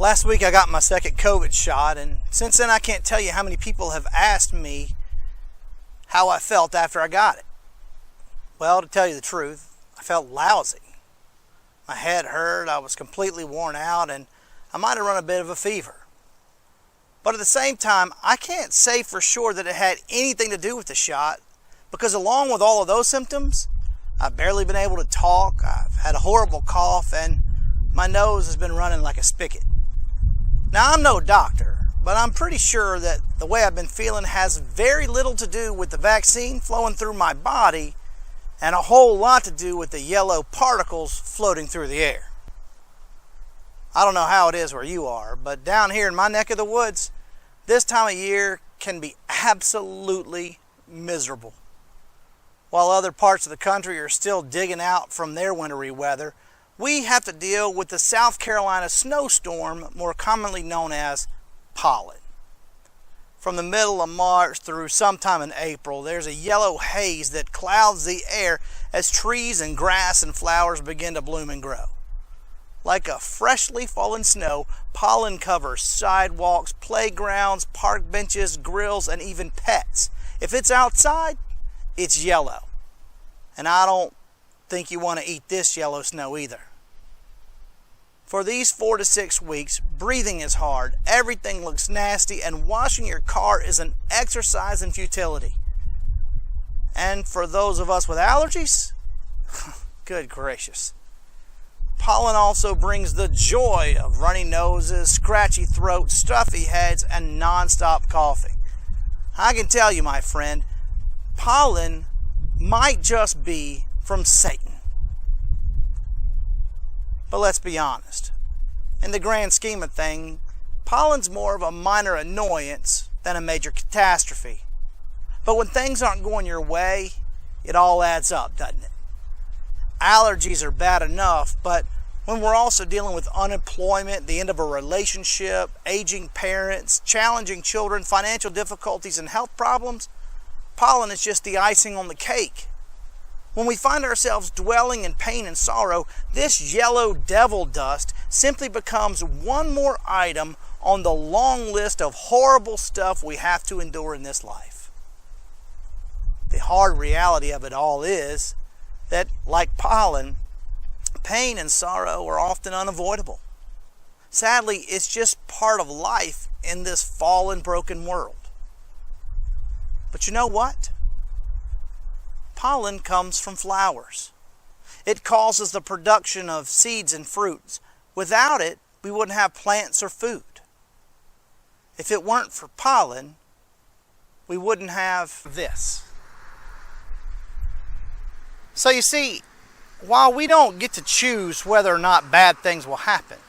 Last week I got my second COVID shot, and since then I can't tell you how many people have asked me how I felt after I got it. Well, to tell you the truth, I felt lousy. My head hurt, I was completely worn out, and I might have run a bit of a fever. But at the same time, I can't say for sure that it had anything to do with the shot, because along with all of those symptoms, I've barely been able to talk, I've had a horrible cough, and my nose has been running like a spigot. Now, I'm no doctor, but I'm pretty sure that the way I've been feeling has very little to do with the vaccine flowing through my body and a whole lot to do with the yellow particles floating through the air. I don't know how it is where you are, but down here in my neck of the woods, this time of year can be absolutely miserable. While other parts of the country are still digging out from their wintry weather, we have to deal with the South Carolina snowstorm, more commonly known as pollen. From the middle of March through sometime in April, there's a yellow haze that clouds the air as trees and grass and flowers begin to bloom and grow. Like a freshly fallen snow, pollen covers sidewalks, playgrounds, park benches, grills, and even pets. If it's outside, it's yellow. And I don't think you want to eat this yellow snow either. For these 4 to 6 weeks, breathing is hard, everything looks nasty, and washing your car is an exercise in futility. And for those of us with allergies, good gracious. Pollen also brings the joy of runny noses, scratchy throats, stuffy heads, and non-stop coughing. I can tell you, my friend, pollen might just be from Satan. But let's be honest. In the grand scheme of things, pollen's more of a minor annoyance than a major catastrophe. But when things aren't going your way, it all adds up, doesn't it? Allergies are bad enough, but when we're also dealing with unemployment, the end of a relationship, aging parents, challenging children, financial difficulties, and health problems, pollen is just the icing on the cake. When we find ourselves dwelling in pain and sorrow, this yellow devil dust simply becomes one more item on the long list of horrible stuff we have to endure in this life. The hard reality of it all is that, like pollen, pain and sorrow are often unavoidable. Sadly, it's just part of life in this fallen, broken world. But you know what? Pollen comes from flowers. It causes the production of seeds and fruits. Without it, we wouldn't have plants or food. If it weren't for pollen, we wouldn't have this. So you see, while we don't get to choose whether or not bad things will happen,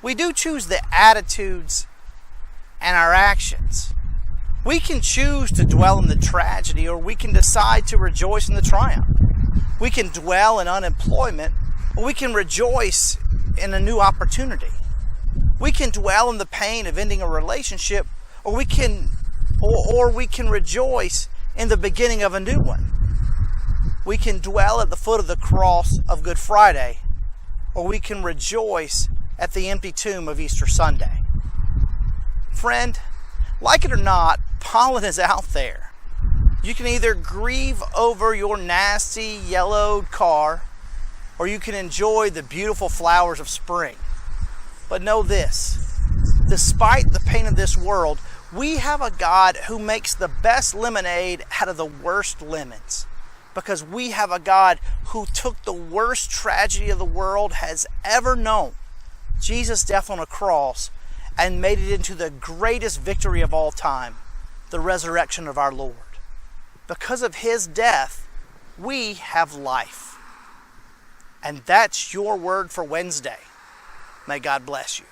we do choose the attitudes and our actions. We can choose to dwell in the tragedy, or we can decide to rejoice in the triumph. We can dwell in unemployment, or we can rejoice in a new opportunity. We can dwell in the pain of ending a relationship, or we can rejoice in the beginning of a new one. We can dwell at the foot of the cross of Good Friday, or we can rejoice at the empty tomb of Easter Sunday. Friend, like it or not, pollen is out there. You can either grieve over your nasty yellowed car, or you can enjoy the beautiful flowers of spring. But know this, despite the pain of this world, we have a God who makes the best lemonade out of the worst lemons. Because we have a God who took the worst tragedy of the world has ever known, Jesus' death on a cross, and made it into the greatest victory of all time, the resurrection of our Lord. Because of His death, we have life. And that's your word for Wednesday. May God bless you.